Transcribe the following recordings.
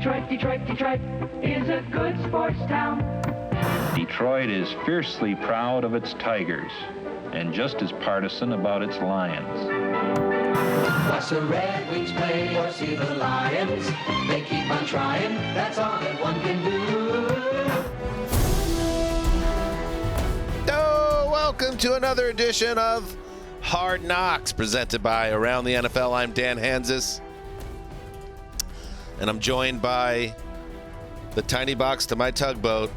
Detroit is a good sports town. Detroit is fiercely proud of its Tigers and just as partisan about its Lions. Watch the Red Wings play or see the Lions. They keep on trying, that's all that one can do. Oh, welcome to another edition of Hard Knocks, presented by Around the NFL. I'm Dan Hanzus, and I'm joined by the tiny box to my tugboat,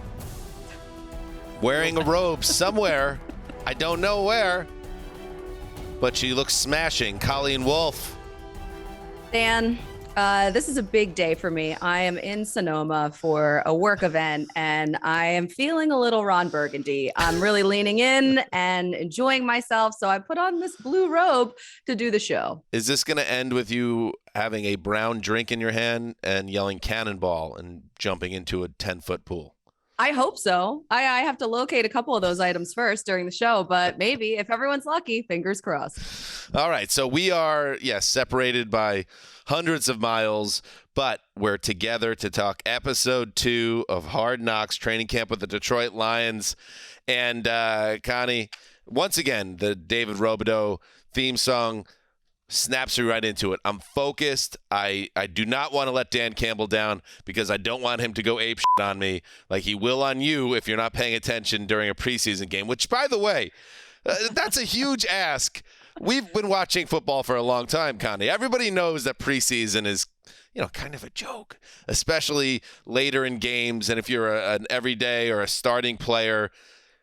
wearing a robe somewhere. I don't know where, but she looks smashing. Colleen Wolfe. Dan, this is a big day for me. I am in Sonoma for a work event, and I am feeling a little Ron Burgundy. I'm really leaning in and enjoying myself, so I put on this blue robe to do the show. Is this going to end with you having a brown drink in your hand and yelling cannonball and jumping into a 10-foot pool? I hope so. I have to locate a couple of those items first during the show, but maybe if everyone's lucky, fingers crossed. All right. So we are, separated by hundreds of miles, but we're together to talk episode 2 of Hard Knocks training camp with the Detroit Lions. And Connie, once again, the David Robideau theme song snaps me right into it. I'm focused. I do not want to let Dan Campbell down because I don't want him to go ape shit on me like he will on you if you're not paying attention during a preseason game, which, by the way, that's a huge ask. We've been watching football for a long time, Connie. Everybody knows that preseason is, kind of a joke, especially later in games. And if you're an everyday or a starting player,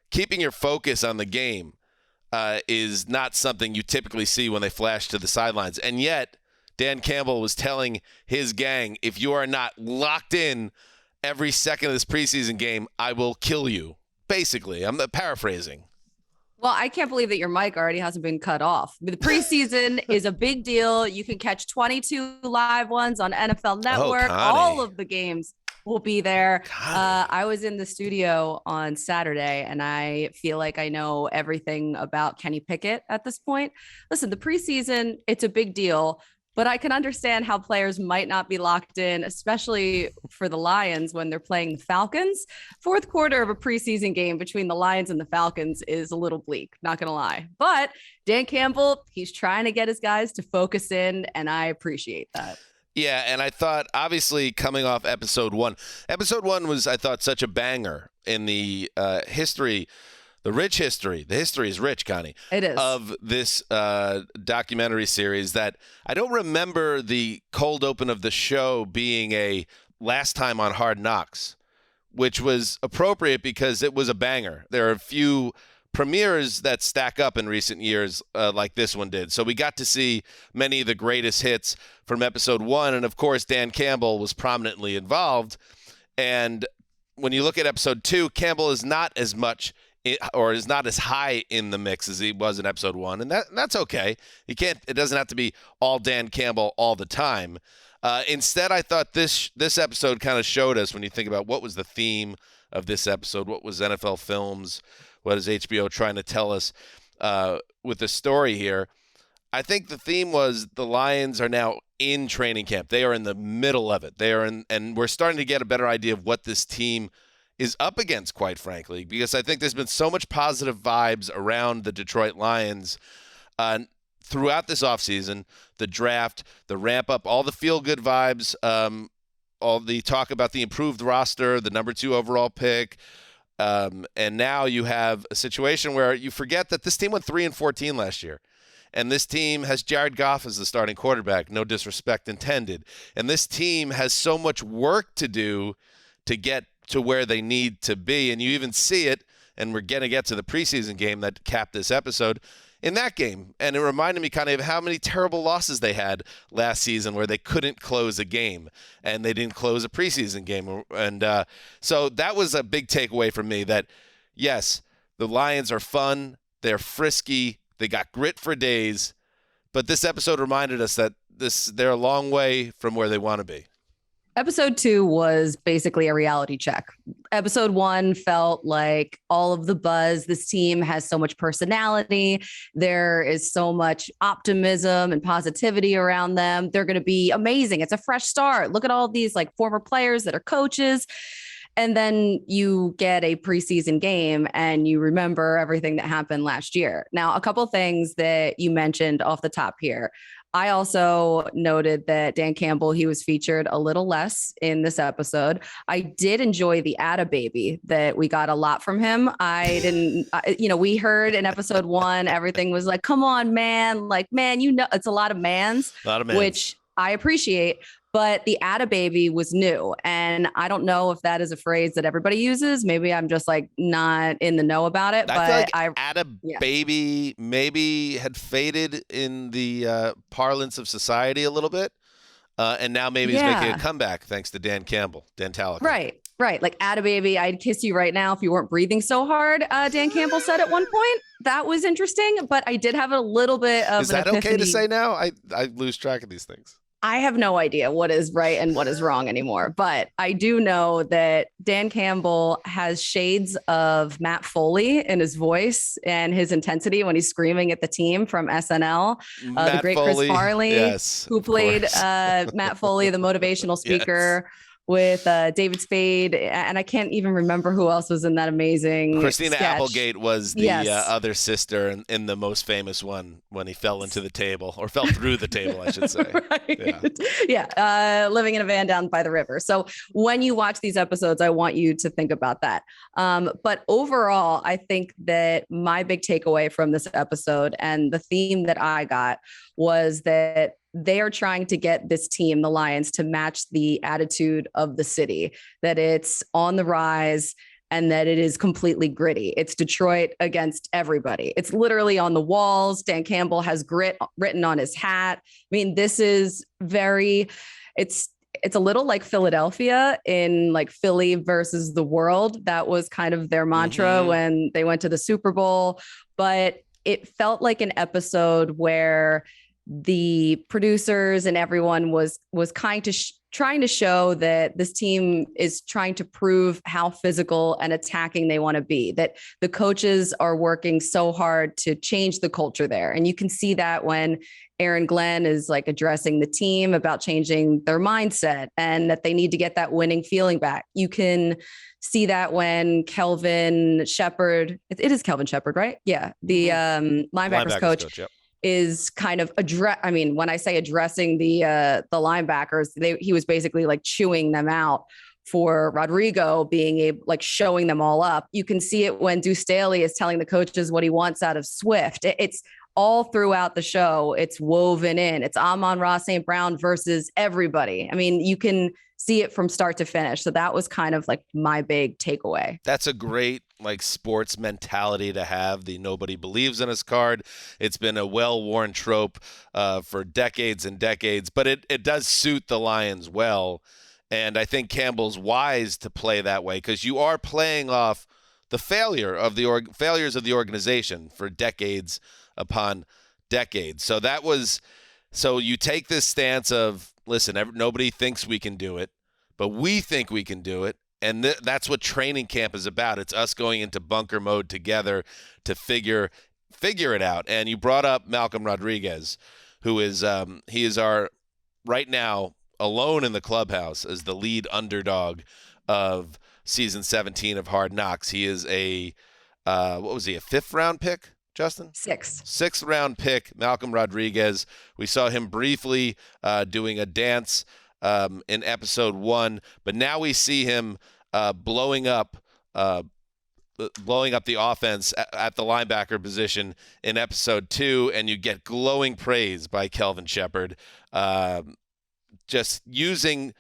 keeping your focus on the game is not something you typically see when they flash to the sidelines. And yet, Dan Campbell was telling his gang, if you are not locked in every second of this preseason game, I will kill you. Basically, I'm paraphrasing. Well, I can't believe that your mic already hasn't been cut off. The preseason is a big deal. You can catch 22 live ones on NFL Network. All of the games will be there. I was in the studio on Saturday, and I feel like I know everything about Kenny Pickett at this point. Listen, the preseason, it's a big deal, but I can understand how players might not be locked in, especially for the Lions when they're playing the Falcons. Fourth quarter of a preseason game between the Lions and the Falcons is a little bleak, not going to lie. But Dan Campbell, he's trying to get his guys to focus in, and I appreciate that. Yeah, and I thought, obviously, coming off episode 1. Episode 1 was, I thought, such a banger in the history, the rich history. The history is rich, Connie. It is. Of this documentary series that I don't remember the cold open of the show being a last time on Hard Knocks, which was appropriate because it was a banger. There are a few premieres that stack up in recent years like this one did. So we got to see many of the greatest hits from episode 1. And, of course, Dan Campbell was prominently involved. And when you look at episode 2, Campbell is not as much or is not as high in the mix as he was in episode 1. And that's okay. It doesn't have to be all Dan Campbell all the time. Instead, I thought this episode kind of showed us, when you think about what was the theme of this episode, what was NFL Films, what is HBO trying to tell us with the story here? I think the theme was the Lions are now in training camp. They are in the middle of it. And we're starting to get a better idea of what this team is up against, quite frankly, because I think there's been so much positive vibes around the Detroit Lions throughout this offseason, the draft, the ramp up, all the feel-good vibes, all the talk about the improved roster, the number 2 overall pick. And now you have a situation where you forget that this team went 3-14 last year. And this team has Jared Goff as the starting quarterback, no disrespect intended. And this team has so much work to do to get to where they need to be. And you even see it, and we're going to get to the preseason game that capped this episode, in that game. And it reminded me kind of how many terrible losses they had last season where they couldn't close a game and they didn't close a preseason game. And so that was a big takeaway for me that, yes, the Lions are fun. They're frisky. They got grit for days. But this episode reminded us that they're a long way from where they want to be. Episode 2 was basically a reality check. Episode 1 felt like all of the buzz. This team has so much personality. There is so much optimism and positivity around them. They're going to be amazing. It's a fresh start. Look at all these like former players that are coaches. And then you get a preseason game and you remember everything that happened last year. Now, a couple things that you mentioned off the top here. I also noted that Dan Campbell, he was featured a little less in this episode. I did enjoy the Atta Baby that we got a lot from him. We heard in episode 1, everything was like, come on, man. Like, man, it's a lot of mans, which I appreciate. But the Atta Baby was new. And I don't know if that is a phrase that everybody uses. Maybe I'm just like not in the know about it. I feel like Atta Baby maybe had faded in the parlance of society a little bit. And now maybe he's making a comeback thanks to Dan Campbell, Dantalica. Right. Like Atta Baby, I'd kiss you right now if you weren't breathing so hard. Dan Campbell said at one point. That was interesting. But I did have a little bit of Is that okay to say now? I lose track of these things. I have no idea what is right and what is wrong anymore, but I do know that Dan Campbell has shades of Matt Foley in his voice and his intensity when he's screaming at the team from SNL. The great Foley, Chris Farley, who played Matt Foley, the motivational speaker. Yes. With David Spade, and I can't even remember who else was in that amazing Christina sketch. Applegate was the other sister in the most famous one when he fell into the table, or fell through the table, I should say. Living in a van down by the river. So when you watch these episodes, I want you to think about that. But overall, I think that my big takeaway from this episode and the theme that I got was that they are trying to get this team, the Lions, to match the attitude of the city, that it's on the rise and that it is completely gritty. It's Detroit against everybody. It's literally on the walls. Dan Campbell has grit written on his hat. I mean, this is it's a little like Philadelphia in like Philly versus the world. That was kind of their mantra when they went to the Super Bowl, but it felt like an episode where the producers and everyone was kind of trying to show that this team is trying to prove how physical and attacking they want to be, that the coaches are working so hard to change the culture there. And you can see that when Aaron Glenn is like addressing the team about changing their mindset and that they need to get that winning feeling back. You can see that when Kelvin Shepherd, it is Kelvin Shepherd, right? Yeah. The linebackers coach. Yep. Is kind of when I say addressing the linebackers, he was basically like chewing them out for Rodrigo being able, like showing them all up. You can see it when Duce Staley is telling the coaches what he wants out of Swift. It's all throughout the show. It's woven in. It's Amon-Ra St. Brown versus everybody. I mean, you can see it from start to finish. So that was kind of like my big takeaway. That's a great like sports mentality to have, the nobody believes in us card. It's been a well-worn trope for decades and decades, but it does suit the Lions well. And I think Campbell's wise to play that way because you are playing off the failures of the organization for decades upon decades. So you take this stance of, listen, nobody thinks we can do it, but we think we can do it. And that's what training camp is about. It's us going into bunker mode together to figure it out. And you brought up Malcolm Rodriguez, who is he is our right now alone in the clubhouse as the lead underdog of season 17 of Hard Knocks. He is a 5th round pick, Justin? Sixth round pick, Malcolm Rodriguez. We saw him briefly doing a dance in episode 1, but now we see him blowing up the offense at the linebacker position in episode 2, and you get glowing praise by Kelvin Shepherd, just using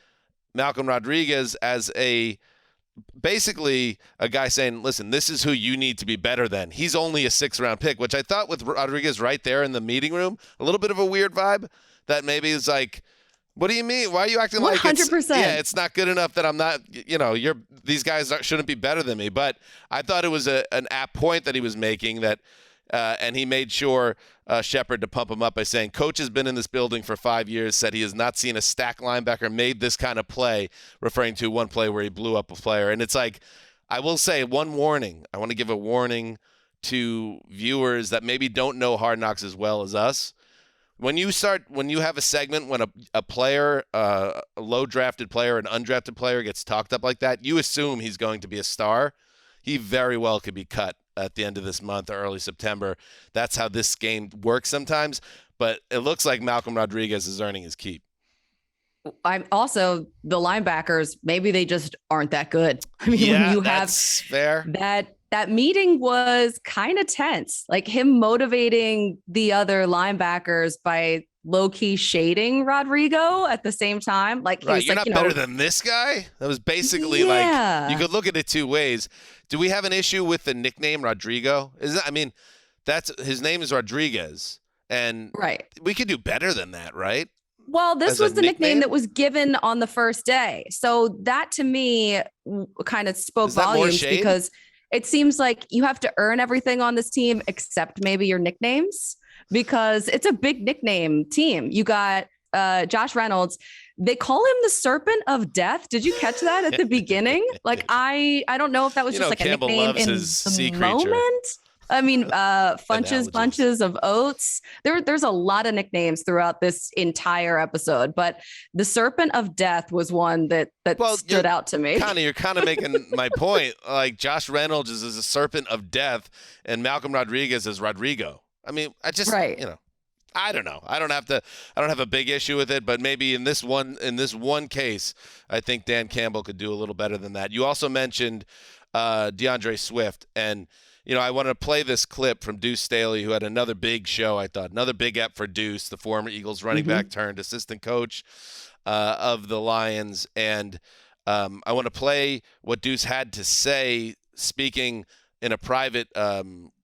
Malcolm Rodriguez as basically a guy saying, listen, this is who you need to be better than. He's only a 6th round pick, which I thought with Rodriguez right there in the meeting room, a little bit of a weird vibe that maybe is like, what do you mean? Why are you acting 100%. Like 100%? It's not good enough that I'm not, these guys shouldn't be better than me. But I thought it was an apt point that he was making that And he made sure Shepard to pump him up by saying, Coach has been in this building for 5 years, said he has not seen a stack linebacker made this kind of play, referring to one play where he blew up a player. And it's like, I will say one warning. I want to give a warning to viewers that maybe don't know Hard Knocks as well as us. When you have a segment when a player, a low drafted player, an undrafted player gets talked up like that, you assume he's going to be a star. He very well could be cut at the end of this month or early September. That's how this game works sometimes. But it looks like Malcolm Rodriguez is earning his keep. I'm also the linebackers. Maybe they just aren't that good. I mean, yeah, when you that's have fair. That meeting was kind of tense, like him motivating the other linebackers by low key shading Rodrigo at the same time. Like, he was you're like, not better than this guy. That was basically like, you could look at it two ways. Do we have an issue with the nickname Rodrigo? That's his name is Rodriguez, and we could do better than that, right? Well, this was the nickname that was given on the first day. So that to me kind of spoke volumes, because it seems like you have to earn everything on this team except maybe your nicknames, because it's a big nickname team. You got Josh Reynolds. They call him the Serpent of Death. Did you catch that at the beginning? Like, I don't know if that was just like Campbell a nickname loves in his the sea moment. creature. I mean, bunches of oats. There's a lot of nicknames throughout this entire episode, but the Serpent of Death was one that stood out to me. Connie, you're kind of making my point. Like, Josh Reynolds is a Serpent of Death, and Malcolm Rodriguez is Rodrigo. I mean, I just, I don't know. I don't have a big issue with it, but maybe in this one case, I think Dan Campbell could do a little better than that. You also mentioned DeAndre Swift, and I want to play this clip from Duce Staley, who had another big show, I thought. Another big ep for Duce, the former Eagles running back turned assistant coach of the Lions. And I want to play what Duce had to say, speaking in a private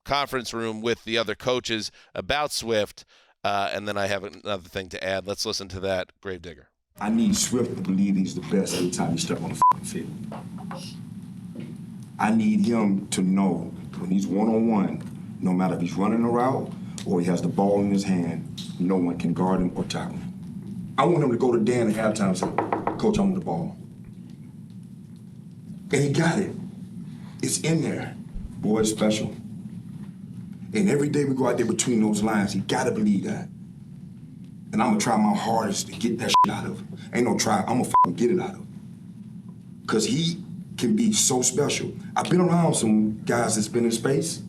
conference room with the other coaches about Swift. And then I have another thing to add. Let's listen to that, Gravedigger. I need Swift to believe he's the best every time he steps on the field. I need him to know when he's one-on-one, no matter if he's running a route or he has the ball in his hand, no one can guard him or tackle him. I want him to go to Dan at halftime and say, Coach, I want the ball. And he got it. It's in there. Boy, it's special. And every day we go out there between those lines, he gotta believe that. And I'm gonna try my hardest to get that shit out of him. Ain't no try, I'm gonna fucking get it out of him. Cause he can be so special. I've been around some guys that's been in space,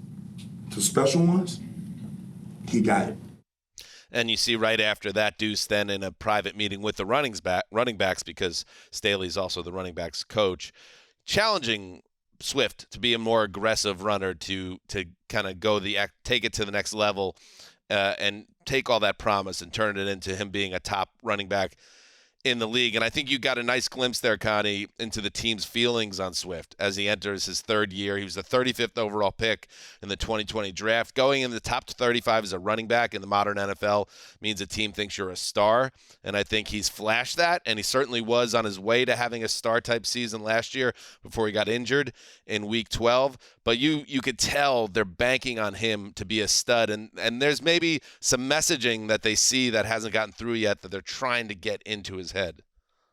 the special ones. He got it. And you see right after that, Duce then in a private meeting with the running backs, because Staley's also the running backs coach, challenging Swift to be a more aggressive runner, to kind of take it to the next level, and take all that promise and turn it into him being a top running back in the league. And I think you got a nice glimpse there, Connie, into the team's feelings on Swift as he enters his third year. He was the 35th overall pick in the 2020 draft. Going in the top 35 as a running back in the modern NFL means a team thinks you're a star. And I think he's flashed that, and he certainly was on his way to having a star-type season last year before he got injured in Week 12. But you could tell they're banking on him to be a stud. And there's maybe some messaging that they see that hasn't gotten through yet that they're trying to get into his head.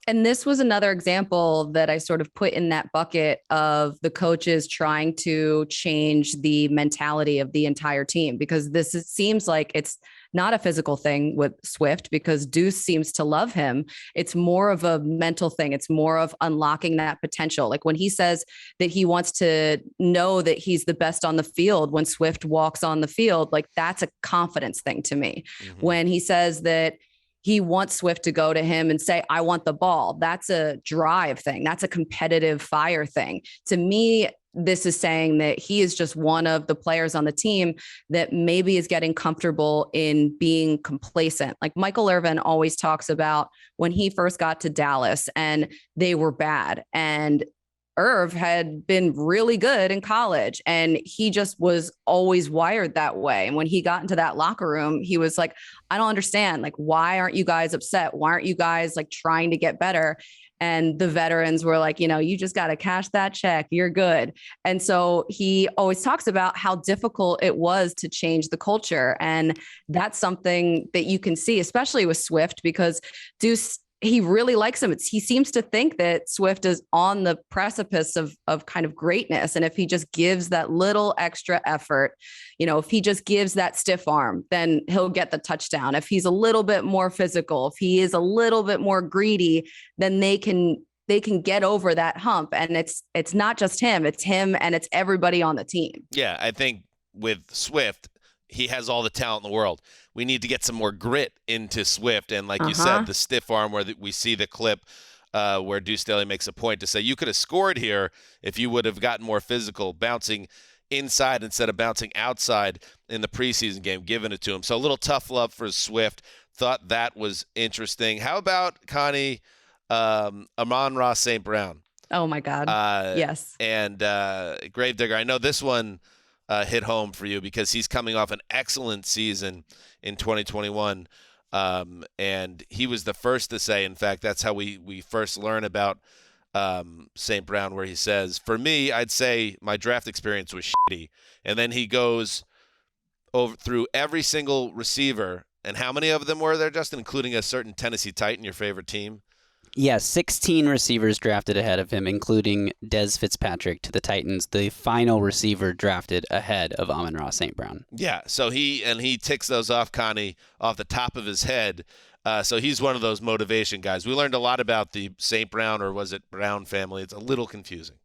And this was another example that I sort of put in that bucket of the coaches trying to change the mentality of the entire team, because seems like it's not a physical thing with Swift, because Duce seems to love him. It's more of a mental thing. It's more of unlocking that potential. Like when he says that he wants to know that he's the best on the field when Swift walks on the field, like that's a confidence thing to me. Mm-hmm. When he says that he wants Swift to go to him and say, I want the ball, that's a drive thing. That's a competitive fire thing. To me, this is saying that he is just one of the players on the team that maybe is getting comfortable in being complacent. Like Michael Irvin always talks about when he first got to Dallas and they were bad, and Irv had been really good in college, and he just was always wired that way. And when he got into that locker room, he was like, I don't understand. Like, why aren't you guys upset? Why aren't you guys like trying to get better? And the veterans were like, you just got to cash that check. You're good. And so he always talks about how difficult it was to change the culture. And that's something that you can see, especially with Swift, because Duce, he really likes him. He seems to think that Swift is on the precipice of kind of greatness. And if he just gives that little extra effort, if he just gives that stiff arm, then he'll get the touchdown. If he's a little bit more physical, if he is a little bit more greedy, then they can get over that hump. And it's not just him, it's him and it's everybody on the team. Yeah, I think with Swift, he has all the talent in the world. We need to get some more grit into Swift. And like you said, the stiff arm where we see the clip where Duce Staley makes a point to say you could have scored here if you would have gotten more physical, bouncing inside instead of bouncing outside in the preseason game, giving it to him. So a little tough love for Swift. Thought that was interesting. How about, Connie, Amon-Ra St. Brown? Oh, my God. Yes. And Gravedigger, I know this one hit home for you because he's coming off an excellent season in 2021. And he was the first to say, in fact, that's how we first learn about St. Brown, where he says, for me, I'd say my draft experience was shitty. And then he goes over through every single receiver. And how many of them were there, Justin, including a certain Tennessee Titan, your favorite team? Yeah, 16 receivers drafted ahead of him, including Des Fitzpatrick to the Titans, the final receiver drafted ahead of Amon-Ra St. Brown. Yeah, so he ticks those off, Connie, off the top of his head. So he's one of those motivation guys. We learned a lot about the St. Brown, or was it Brown family? It's a little confusing.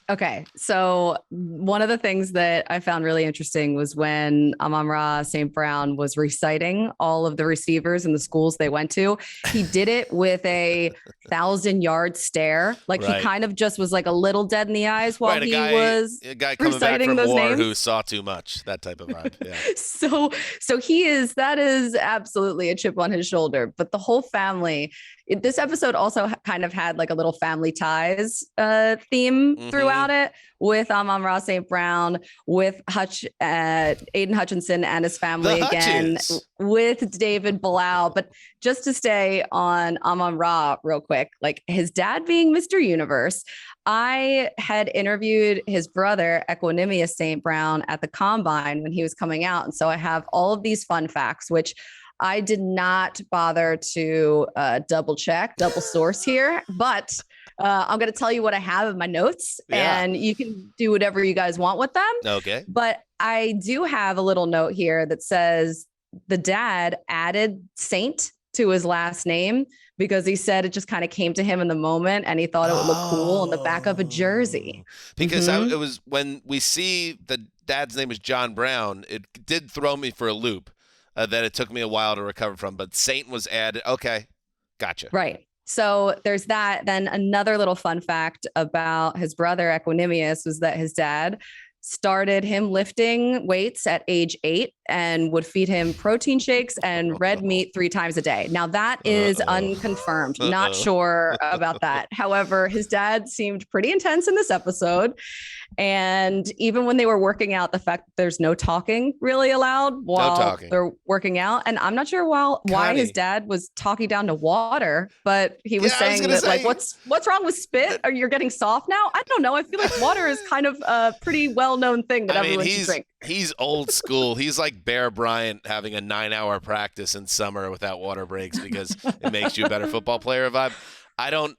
Okay, so one of the things that I found really interesting was when Amon-Ra St. Brown was reciting all of the receivers and the schools they went to. He did it with a 1,000-yard stare. Like Right. He kind of just was like a little dead in the eyes while a guy coming back reciting from those war names. who saw too much, that type of vibe. Yeah. So that is absolutely a chip on his shoulder. But the whole family, this episode also kind of had like a little family ties theme throughout it, with Amon-Ra St. Brown, with Aiden Hutchinson and his family again, with David Blough. But just to stay on Amon-Ra real quick, like his dad being Mr. Universe, I had interviewed his brother, Equanimous St. Brown, at the Combine when he was coming out. And so I have all of these fun facts, which I did not bother to double source here, but I'm going to tell you what I have in my notes, and you can do whatever you guys want with them. Okay. But I do have a little note here that says the dad added Saint to his last name because he said it just kind of came to him in the moment and he thought it would look cool on the back of a jersey. Because it was when we see the dad's name is John Brown, it did throw me for a loop that it took me a while to recover from. But Saint was added. Okay. Gotcha. Right. So there's that. Then another little fun fact about his brother Equanimous was that his dad started him lifting weights at age 8 and would feed him protein shakes and red meat 3 times a day. Now that is unconfirmed. Not sure about that. However, his dad seemed pretty intense in this episode. And even when they were working out, the fact that there's no talking really allowed while they're working out. And I'm not sure why his dad was talking down to water, but he was saying that like, what's wrong with spit? Are you getting soft now? I don't know. I feel like water is kind of a pretty well-known thing that everyone should drink. He's old school. He's like Bear Bryant having a 9-hour practice in summer without water breaks because it makes you a better football player vibe. I don't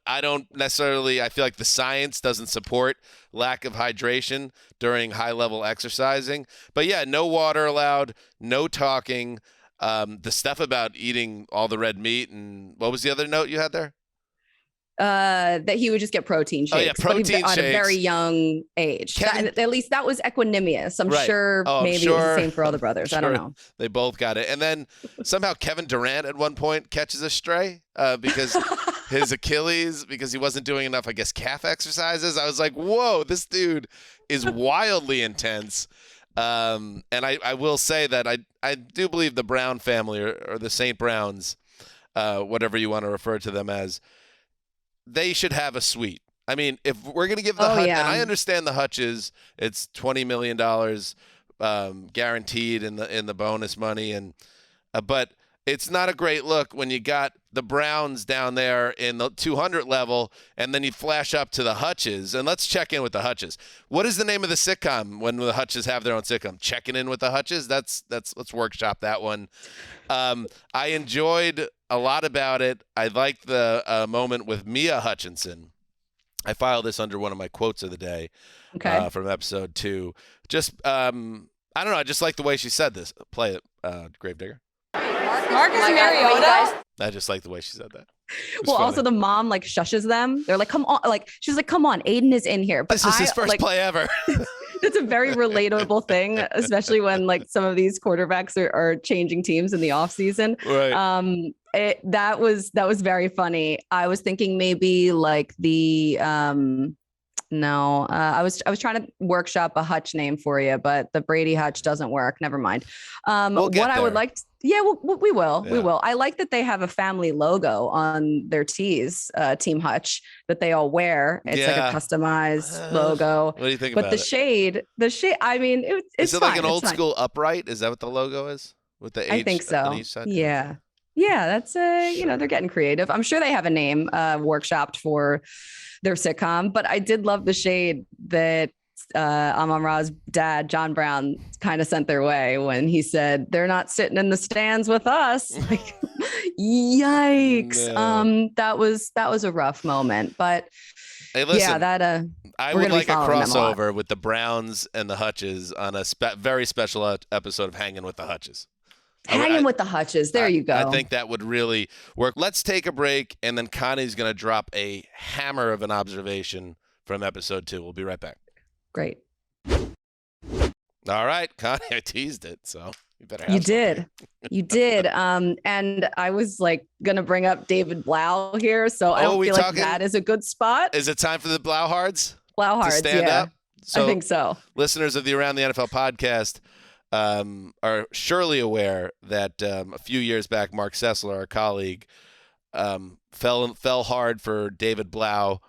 necessarily, I feel like the science doesn't support lack of hydration during high level exercising, but yeah, no water allowed, no talking, the stuff about eating all the red meat. And what was the other note you had there? That he would just get protein shakes. Oh yeah, protein shakes at a very young age. At least that was Equanimous. I'm sure maybe it was the same for other brothers. I don't know. They both got it. And then somehow Kevin Durant at one point catches a stray because his Achilles, because he wasn't doing enough, I guess, calf exercises. I was like, whoa, this dude is wildly intense. And I will say that I do believe the Brown family or the St. Browns, whatever you want to refer to them as, they should have a suite. I mean, if we're going to give the Hutch, and I understand the Hutches, it's $20 million guaranteed in the bonus money, and but it's not a great look when you got the Browns down there in the 200 level, and then you flash up to the Hutches. And let's check in with the Hutches. What is the name of the sitcom when the Hutches have their own sitcom? Checking in with the Hutches. Let's workshop that one. I enjoyed a lot about it. I liked the moment with Mia Hutchinson. I filed this under one of my quotes of the day from episode 2. Just, I don't know. I just like the way she said this. Play it, Gravedigger. Marcus Mariota. I just like the way she said that. Well, also the mom like shushes them. They're like, come on. Like, she's like, come on, Aiden is in here. But this is his first play ever. It's a very relatable thing, especially when like some of these quarterbacks are changing teams in the off season. Right. That was very funny. I was thinking maybe like the I was trying to workshop a Hutch name for you, but the Brady Hutch doesn't work. Never mind. We'll get what there. I would like to, we will. Yeah. We will. I like that they have a family logo on their tees, Team Hutch, that they all wear. It's like a customized logo. What do you think about it? But the shade, I mean, it's Is it like an old school upright? Is that what the logo is? With the H I think so. on each side? Yeah. Yeah, that's they're getting creative. I'm sure they have a name workshopped for their sitcom, but I did love the shade that Amon-Ra's dad, John Brown, kind of sent their way when he said they're not sitting in the stands with us. Like, yikes! No. That was a rough moment, but hey, listen, I would like a crossover with the Browns and the Hutches on a very special episode of Hanging with the Hutches. Hanging with the Hutches. There you go. I think that would really work. Let's take a break, and then Connie's going to drop a hammer of an observation from episode 2. We'll be right back. Great. All right, Connie, I teased it, so you better have You did. You did. And I was like going to bring up David Blough here, so I don't feel like that is a good spot. Is it time for the Blauhards? Blauhards, to stand up? So, I think so. Listeners of the Around the NFL podcast are surely aware that a few years back, Mark Sessler, our colleague, fell hard for David Blough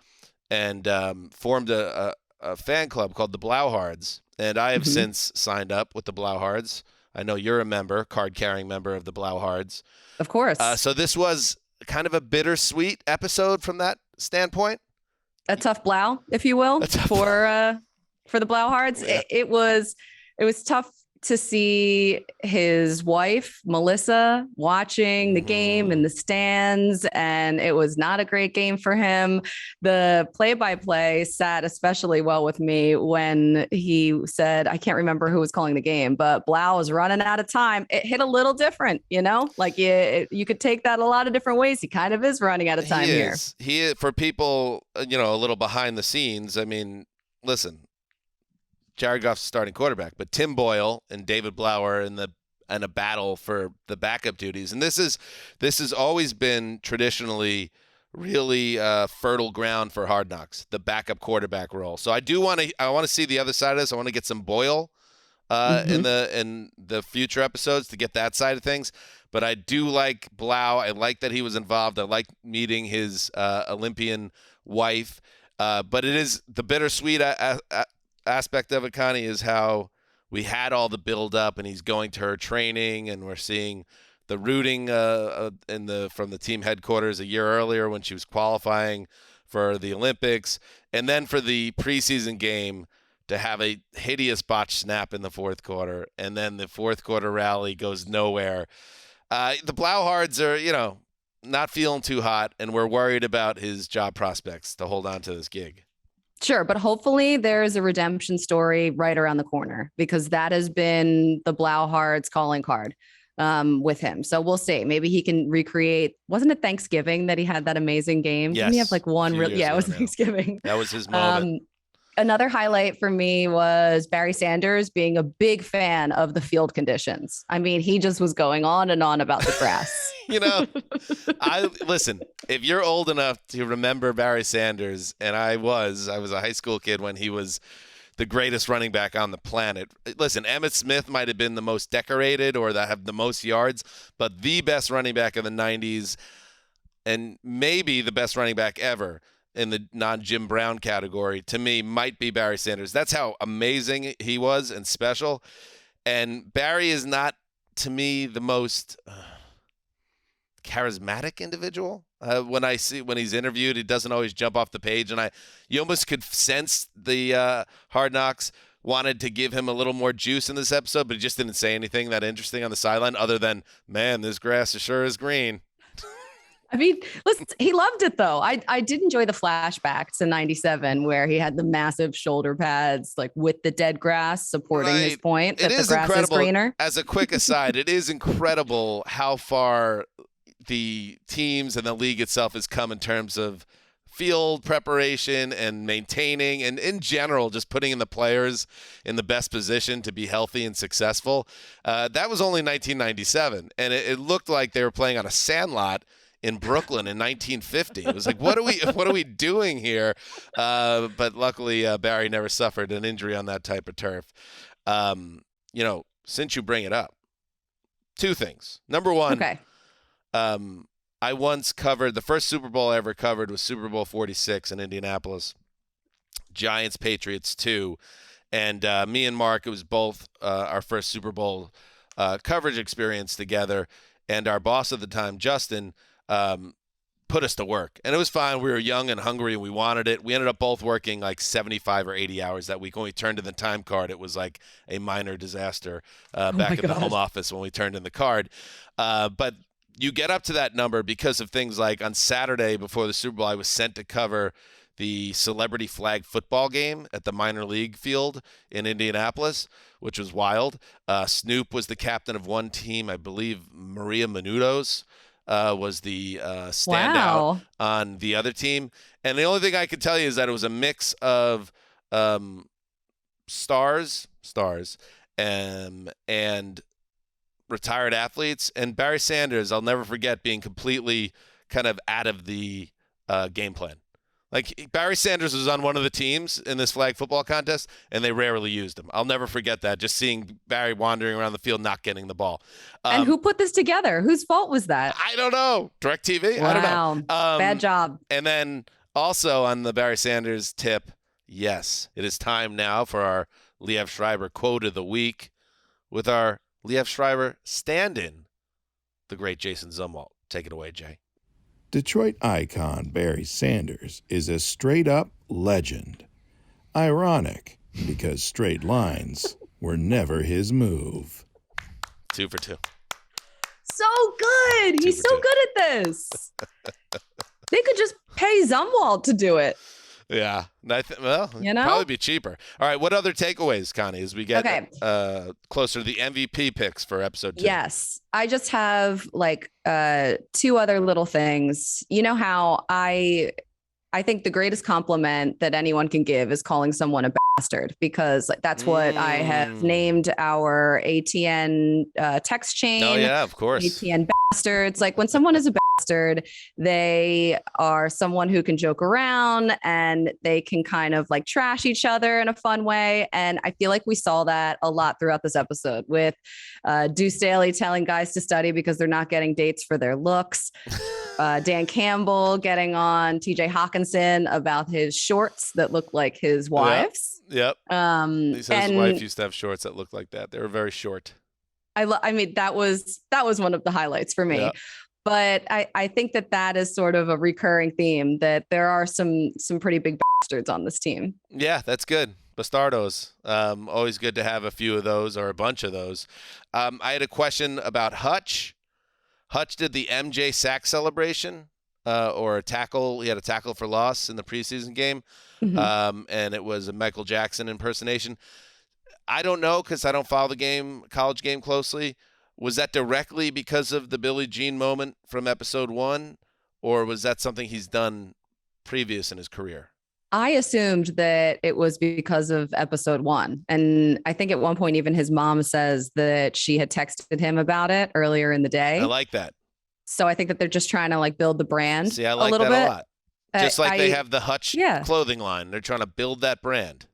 and formed a fan club called the Blauhards. And I have since signed up with the Blauhards. I know you're a member, card-carrying member of the Blauhards. Of course. So this was kind of a bittersweet episode from that standpoint. A tough Blough, if you will, for the Blauhards. Yeah. It was tough to see his wife, Melissa, watching the game in the stands, and it was not a great game for him. The play-by-play sat especially well with me when he said, I can't remember who was calling the game, but Blough was running out of time. It hit a little different, like you could take that a lot of different ways. He kind of is running out of time here. He is, for people, a little behind the scenes. I mean, listen, Jared Goff's starting quarterback, but Tim Boyle and David Blough are in a battle for the backup duties, and this has always been traditionally really fertile ground for Hard Knocks, the backup quarterback role. So I want to see the other side of this. I want to get some Boyle in the future episodes to get that side of things. But I do like Blough. I like that he was involved. I like meeting his Olympian wife. But it is the bittersweet aspect of it, Connie, is how we had all the build up, and he's going to her training, and we're seeing the rooting from the team headquarters a year earlier when she was qualifying for the Olympics, and then for the preseason game to have a hideous botched snap in the fourth quarter, and then the fourth quarter rally goes nowhere. The Blauhards are, not feeling too hot, and we're worried about his job prospects to hold on to this gig. Sure, but hopefully there's a redemption story right around the corner, because that has been the Blauhards calling card with him. So we'll see. Maybe he can recreate. Wasn't it Thanksgiving that he had that amazing game? Yes. Didn't he have like one? It was Thanksgiving. That was his moment. Another highlight for me was Barry Sanders being a big fan of the field conditions. I mean, he just was going on and on about the grass. Listen, if you're old enough to remember Barry Sanders, and I was a high school kid when he was the greatest running back on the planet. Listen, Emmitt Smith might have been the most decorated or that have the most yards, but the best running back of the 90s, and maybe the best running back ever in the non-Jim Brown category, to me, might be Barry Sanders. That's how amazing he was and special. And Barry is not, to me, the most charismatic individual. When he's interviewed, he doesn't always jump off the page, and you almost could sense the Hard Knocks wanted to give him a little more juice in this episode, but he just didn't say anything that interesting on the sideline other than, man, this grass sure is green. I mean, listen, he loved it though. I did enjoy the flashbacks in '97 where he had the massive shoulder pads, like with the dead grass, supporting his point that the grass is greener. As a quick aside, it is incredible how far the teams and the league itself has come in terms of field preparation and maintaining, and in general, just putting in the players in the best position to be healthy and successful. That was only 1997, and it looked like they were playing on a sandlot in Brooklyn in 1950. It was like, what are we doing here? But luckily, Barry never suffered an injury on that type of turf. Since you bring it up, two things. Number one, okay. I once covered, the first Super Bowl I ever covered was Super Bowl 46 in Indianapolis, Giants-Patriots 2. And me and Mark, it was both our first Super Bowl coverage experience together. And our boss at the time, Justin, put us to work. And it was fine. We were young and hungry and we wanted it. We ended up both working like 75 or 80 hours that week. When we turned in the time card, it was like a minor disaster back in the home office when we turned in the card. But you get up to that number because of things like on Saturday before the Super Bowl, I was sent to cover the celebrity flag football game at the minor league field in Indianapolis, which was wild. Snoop was the captain of one team. I believe Maria Menounos was the standout on the other team. And the only thing I can tell you is that it was a mix of stars, and retired athletes. And Barry Sanders, I'll never forget being completely kind of out of the game plan. Like, Barry Sanders was on one of the teams in this flag football contest, and they rarely used him. I'll never forget that, just seeing Barry wandering around the field not getting the ball. And who put this together? Whose fault was that? I don't know. DirecTV? Wow. I don't know. Bad job. And then also on the Barry Sanders tip, yes, it is time now for our Liev Schreiber Quote of the Week with our Liev Schreiber stand-in, the great Jason Zumwalt. Take it away, Jay. Detroit icon Barry Sanders is a straight-up legend. Ironic, because straight lines were never his move. 2 for 2. So good. He's so good at this. They could just pay Zumwalt to do it. Yeah. Probably be cheaper. All right. What other takeaways, Connie, as we get closer to the MVP picks for episode 2? Yes. I just have like 2 other little things. You know how I think the greatest compliment that anyone can give is calling someone a bastard, because that's what I have named our ATN text chain. Oh, yeah, of course. ATN bastards. Like, when someone is a bastard, they are someone who can joke around and they can kind of like trash each other in a fun way. And I feel like we saw that a lot throughout this episode with Duce Staley telling guys to study because they're not getting dates for their looks. Dan Campbell getting on TJ Hawkinson about his shorts that look like his wife's. Yep. He said his wife used to have shorts that looked like that. They were very short. I mean, that was one of the highlights for me. Yep. But I think that is sort of a recurring theme, that there are some pretty big bastards on this team. Yeah, that's good. Bastardos. Always good to have a few of those or a bunch of those. I had a question about Hutch. Hutch did the MJ sack celebration or a tackle. He had a tackle for loss in the preseason game. Mm-hmm. And it was a Michael Jackson impersonation. I don't know, because I don't follow the college game closely. Was that directly because of the Billie Jean moment from episode 1, or was that something he's done previous in his career? I assumed that it was because of episode 1. And I think at one point, even his mom says that she had texted him about it earlier in the day. I like that. So I think that they're just trying to like build the brand. See, I like a little that bit. a lot. Just like they have the Hutch clothing line. They're trying to build that brand.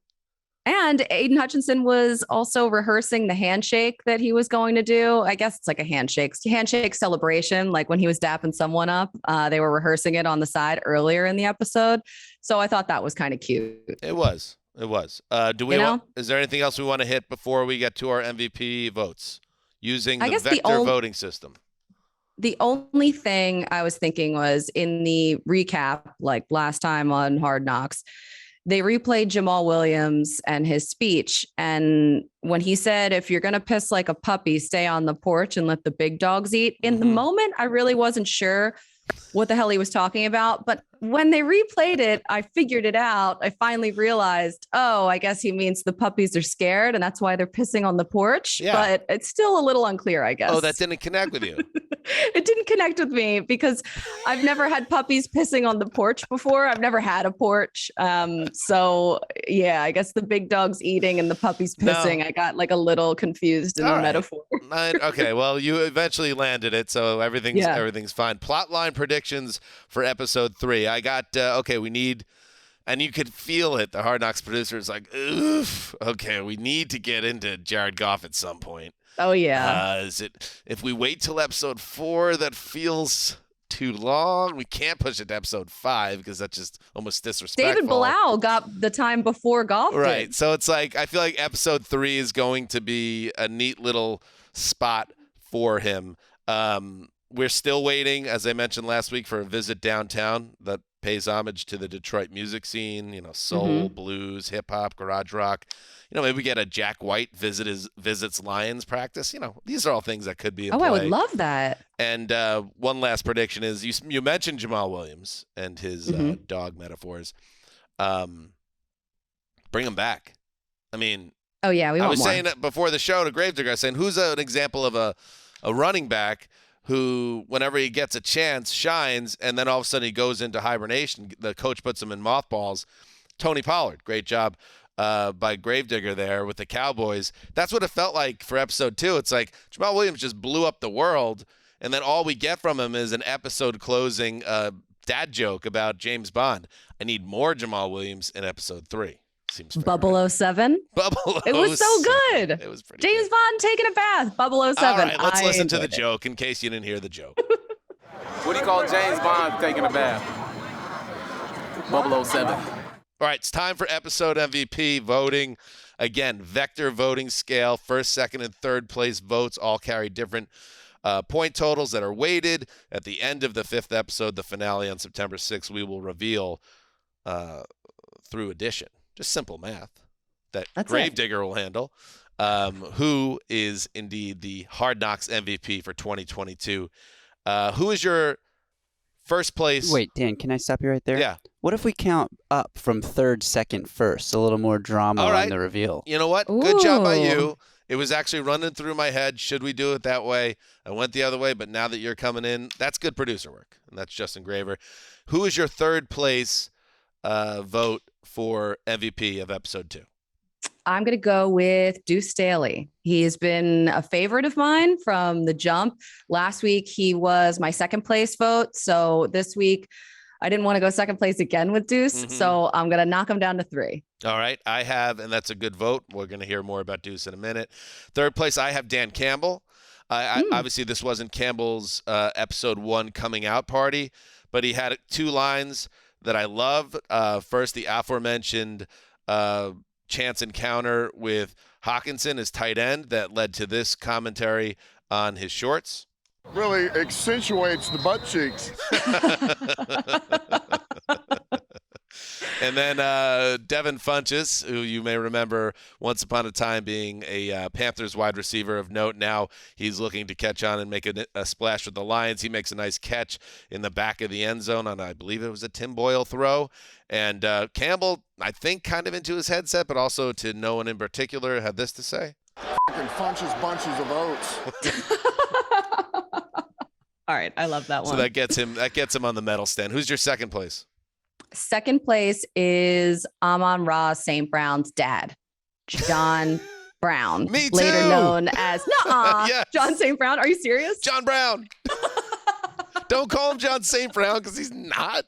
And Aiden Hutchinson was also rehearsing the handshake that he was going to do. I guess it's like a handshake celebration. Like when he was dapping someone up, they were rehearsing it on the side earlier in the episode. So I thought that was kind of cute. It was. Is there anything else we want to hit before we get to our MVP votes using the vector voting system? The only thing I was thinking was in the recap, like last time on Hard Knocks, they replayed Jamal Williams and his speech. And when he said, if you're going to piss like a puppy, stay on the porch and let the big dogs eat. In the moment, I really wasn't sure what the hell he was talking about. But when they replayed it, I figured it out. I finally realized, oh, I guess he means the puppies are scared and that's why they're pissing on the porch. Yeah. But it's still a little unclear, I guess. Oh, that didn't connect with you. It didn't connect with me because I've never had puppies pissing on the porch before. I've never had a porch. So yeah, I guess the big dog's eating and the puppies pissing. No. I got like a little confused in the metaphor. Okay, well, you eventually landed it, so everything's fine. Plotline predictions for episode 3. I got we need, and you could feel it. The Hard Knocks producer is like, oof. Okay, we need to get into Jared Goff at some point. Oh yeah. If we wait till episode 4, that feels too long. We can't push it to episode 5 because that's just almost disrespectful. David Blough got the time before Goff. Right. Did. So it's like, I feel like episode 3 is going to be a neat little spot for him. We're still waiting, as I mentioned last week, for a visit downtown that pays homage to the Detroit music scene, soul, blues, hip hop, garage rock. Maybe we get a Jack White visits Lions practice. These are all things that could be in play. I would love that. And one last prediction is you mentioned Jamal Williams and his dog metaphors. Bring him back. I mean, oh yeah, we want more. I was saying that before the show to Gravedigger, I was saying, who's an example of a running back who, whenever he gets a chance, shines, and then all of a sudden he goes into hibernation. The coach puts him in mothballs. Tony Pollard, great job by Gravedigger there with the Cowboys. That's what it felt like for episode 2. It's like Jamal Williams just blew up the world, and then all we get from him is an episode closing dad joke about James Bond. I need more Jamal Williams in episode 3. Seems fair, Bubble right? 07. Bubble 07. It was so good. It was pretty James good. Bond taking a bath. Bubble 07. All right, let's listen to the it. joke in case you didn't hear the joke. What do you call James Bond taking a bath? Bubble 07. All right, it's time for episode MVP voting. Again, vector voting scale. First, second, and third place votes all carry different point totals that are weighted. At the end of the 5th episode, the finale on September 6th, we will reveal through addition, just simple math, that Gravedigger will handle, who is indeed the Hard Knocks MVP for 2022. Who is your first place? Wait, Dan, can I stop you right there? Yeah. What if we count up from third, second, first? A little more drama on the reveal. You know what? Ooh. Good job by you. It was actually running through my head. Should we do it that way? I went the other way, but now that you're coming in, that's good producer work. And that's Justin Graver. Who is your third place vote for MVP of episode 2? I'm going to go with Duce Staley. He has been a favorite of mine from the jump. Last week, he was my second place vote. So this week, I didn't want to go second place again with Duce. So I'm going to knock him down to 3. All right. I have, and that's a good vote. We're going to hear more about Duce in a minute. Third place, I have Dan Campbell. Obviously, this wasn't Campbell's episode 1 coming out party, but he had 2 lines that I love. First, the aforementioned chance encounter with Hutchinson as tight end that led to this commentary on his shorts. Really accentuates the butt cheeks. And then Devin Funchess, who you may remember once upon a time being a Panthers wide receiver of note. Now he's looking to catch on and make a splash with the Lions. He makes a nice catch in the back of the end zone on, I believe it was a Tim Boyle throw. And Campbell, I think, kind of into his headset, but also to no one in particular, had this to say. Fucking Funchess bunches of oats. All right. I love that one. So that gets him on the medal stand. Who's your second place? Second place is Amon-Ra St. Brown's dad, John Brown. Me too. Later known as Yes. John St. Brown. Are you serious? John Brown. Don't call him John St. Brown because he's not.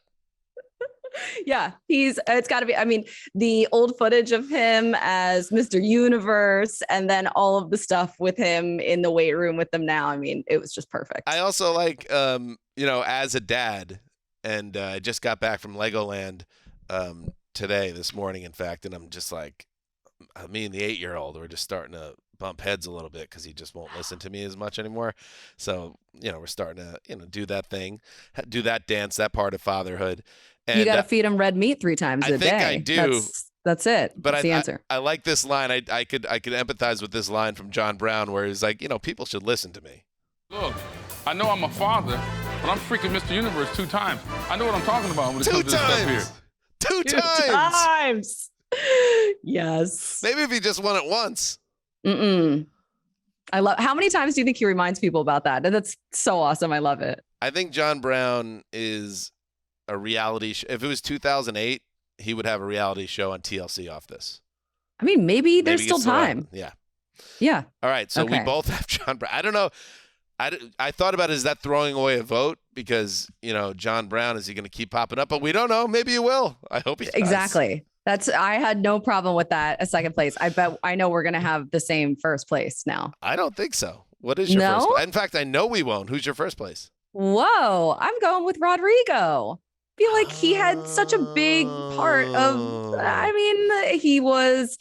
Yeah, it's got to be. I mean, the old footage of him as Mr. Universe and then all of the stuff with him in the weight room with them now. I mean, it was just perfect. I also like, as a dad, and I just got back from Legoland this morning, in fact, and I'm just like, me and the 8-year-old were just starting to bump heads a little bit because he just won't listen to me as much anymore. So, we're starting to, do that thing, do that dance, that part of fatherhood. And you got to feed him red meat 3 times a day. I think I do. That's it. But that's the answer. I like this line. I could empathize with this line from John Brown where he's like, people should listen to me. Look, I know I'm a father, but I'm freaking Mr. Universe 2 times. I know what I'm talking about when it comes to this stuff here. 2 times. Yes. Maybe if he just won it once. I love. How many times do you think he reminds people about that? And that's so awesome. I love it. I think John Brown is a reality show. If it was 2008, he would have a reality show on TLC off this. I mean, maybe there's still time. Yeah. Yeah. All right. So we both have John Brown. I don't know. I thought about is that throwing away a vote because, John Brown, is he going to keep popping up? But we don't know. Maybe he will. I hope he does. Exactly. I had no problem with that. A second place. I know we're going to have the same first place now. I don't think so. What is your first place? In fact, I know we won't. Who's your first place? Whoa. I'm going with Rodrigo. I feel like he had such a big part of, he was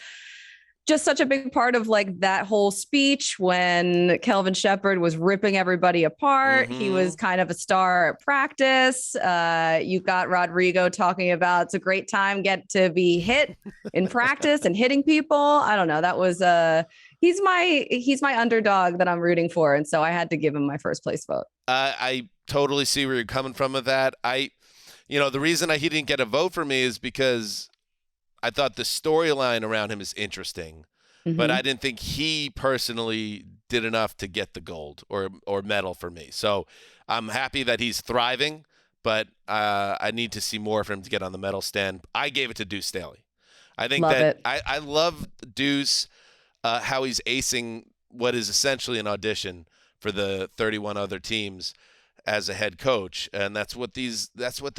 just such a big part of like that whole speech when Kelvin Shepherd was ripping everybody apart. He was kind of a star at practice. You got Rodrigo talking about it's a great time get to be hit in practice and hitting people. I don't know. That was he's my underdog that I'm rooting for. And so I had to give him my first place vote. I totally see where you're coming from with that. The reason he didn't get a vote for me is because I thought the storyline around him is interesting, but I didn't think he personally did enough to get the gold or medal for me. So I'm happy that he's thriving, but I need to see more for him to get on the medal stand. I gave it to Duce Staley. I think I love Duce, how he's acing what is essentially an audition for the 31 other teams as a head coach, and that's what this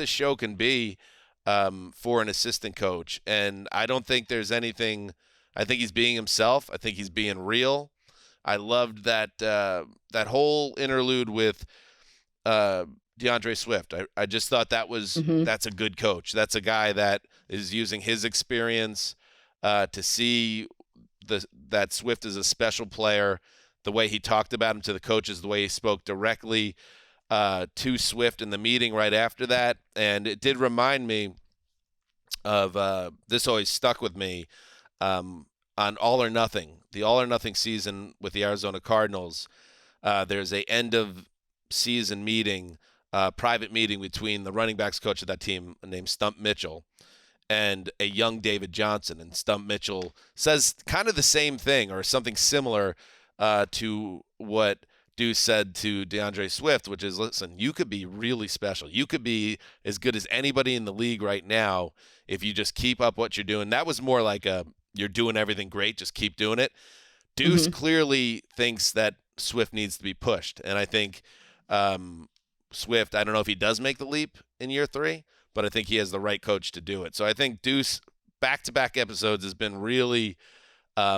show can be. For an assistant coach. And I don't think there's anything. I think he's being himself. I think he's being real. I loved that whole interlude with DeAndre Swift. I just thought that was that's a good coach. That's a guy that is using his experience to see that Swift is a special player. The way he talked about him to the coaches, the way he spoke directly to Swift in the meeting right after that. And it did remind me of this always stuck with me on All or Nothing, the All or Nothing season with the Arizona Cardinals. There's a end of season meeting, private meeting between the running backs coach of that team named Stump Mitchell and a young David Johnson. And Stump Mitchell says kind of the same thing or something similar to what Duce said to DeAndre Swift, which is, listen, you could be really special. You could be as good as anybody in the league right now if you just keep up what you're doing. That was more like you're doing everything great, just keep doing it. Duce clearly thinks that Swift needs to be pushed. And I think Swift, I don't know if he does make the leap in year 3, but I think he has the right coach to do it. So I think Duce, back-to-back episodes, has been really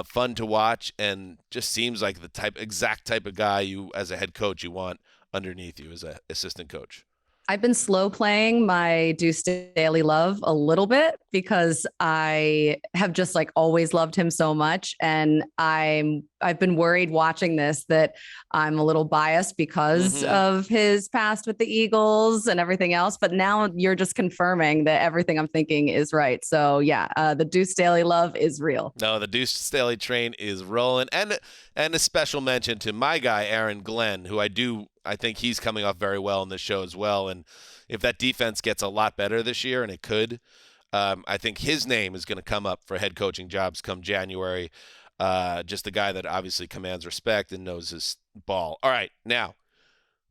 fun to watch and just seems like the exact type of guy you, as a head coach, you want underneath you as an assistant coach. I've been slow playing my Duce Staley love a little bit because I have just like always loved him so much. And I've been worried watching this that I'm a little biased because of his past with the Eagles and everything else. But now you're just confirming that everything I'm thinking is right. So yeah, the Duce Staley love is real. No, the Duce Staley train is rolling. And a special mention to my guy, Aaron Glenn, who I think he's coming off very well in this show as well. And if that defense gets a lot better this year, and it could, I think his name is going to come up for head coaching jobs come January. Just a guy that obviously commands respect and knows his ball. All right, now,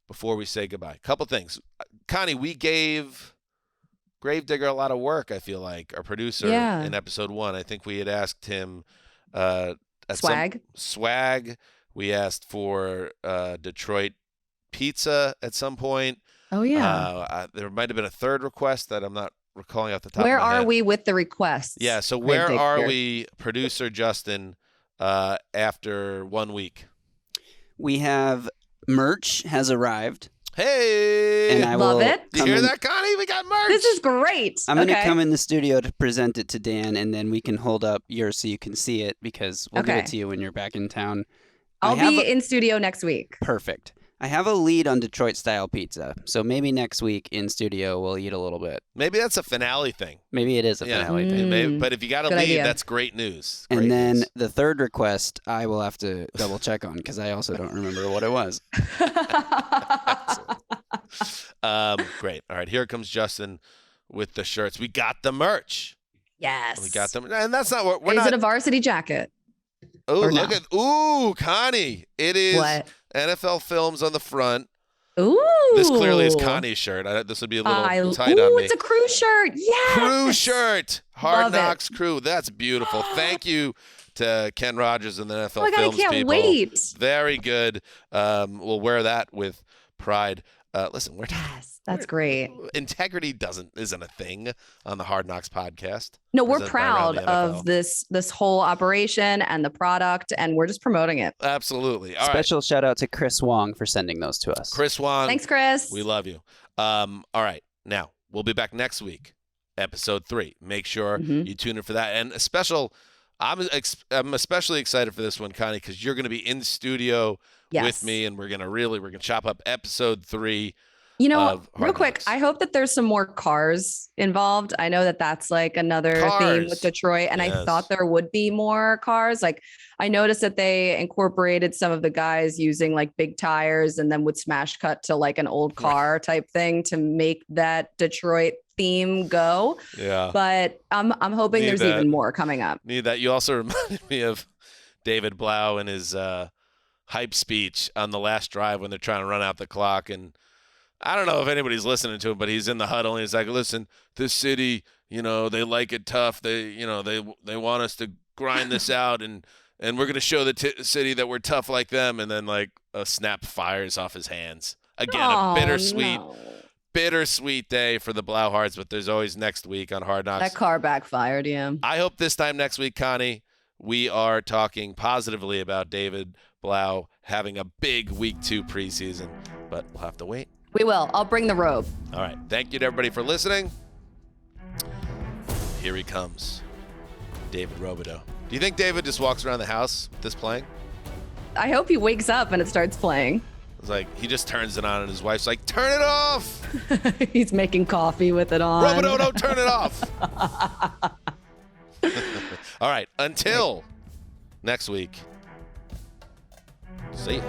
before we say goodbye, a couple things. Connie, we gave Gravedigger a lot of work, I feel like, our producer in episode 1. I think we had asked him swag. We asked for Detroit pizza at some point. Oh yeah. There might have been a third request that I'm not recalling off the top of my head. Where are we with the requests? Yeah, so where are we, producer Justin, after 1 week? We have merch has arrived. Hey. And I Love will it. You hear that, Connie? We got merch. This is great. I'm going to come in the studio to present it to Dan, and then we can hold up yours so you can see it because we'll give it to you when you're back in town. I'll be in studio next week. Perfect. I have a lead on Detroit-style pizza, so maybe next week in studio we'll eat a little bit. Maybe that's a finale thing. Maybe it is a finale thing. Maybe, but if you got a Good lead, idea. that's great news. And then the third request, I will have to double check on because I also don't remember what it was. Great. All right, here comes Justin with the shirts. We got the merch. Yes. We got them. And that's not what we're Is not. it a varsity jacket? Oh, or look no? at Connie. It is What? NFL Films on the front. Ooh. This clearly is Connie's shirt. This would be a little tight on me. It's a crew shirt. Yes. Crew shirt. Hard Love it. Knocks crew. That's beautiful. Thank you to Ken Rogers and the NFL Oh my God, Films I can't people. wait. Very good. We'll wear that with pride. Listen, That's great. Integrity isn't a thing on the Hard Knocks podcast. No, we're presented by Around proud the of NFL. this whole operation and the product, and we're just promoting it. Absolutely. All right. Special shout out to Chris Wong for sending those to us. Chris Wong. Thanks, Chris. We love you. All right. Now, we'll be back next week, episode 3. Make sure you tune in for that. And a special, I'm especially excited for this one, Connie, because you're going to be in studio with me, and we're going to chop up episode 3. You know, real quick, I hope that there's some more cars involved. I know that that's like another theme with Detroit, and I thought there would be more cars. Like, I noticed that they incorporated some of the guys using like big tires and then would smash cut to like an old car type thing to make that Detroit theme go. Yeah. But I'm hoping there's even more coming up. Need that. You also reminded me of David Blough and his hype speech on the last drive when they're trying to run out the clock. And I don't know if anybody's listening to him, but he's in the huddle and he's like, listen, this city, they like it tough. They want us to grind this out and we're going to show the city that we're tough like them. And then like a snap fires off his hands. Again, a bittersweet day for the Blough Hearts, but there's always next week on Hard Knocks. That car backfired, yeah. I hope this time next week, Connie, we are talking positively about David Blough having a big week 2 preseason, but we'll have to wait. We will. I'll bring the robe. All right. Thank you to everybody for listening. Here he comes, David Robideau. Do you think David just walks around the house with this playing? I hope he wakes up and it starts playing. It's like he just turns it on and his wife's like, turn it off. He's making coffee with it on. Robideau, don't turn it off. All right. Until next week. See you.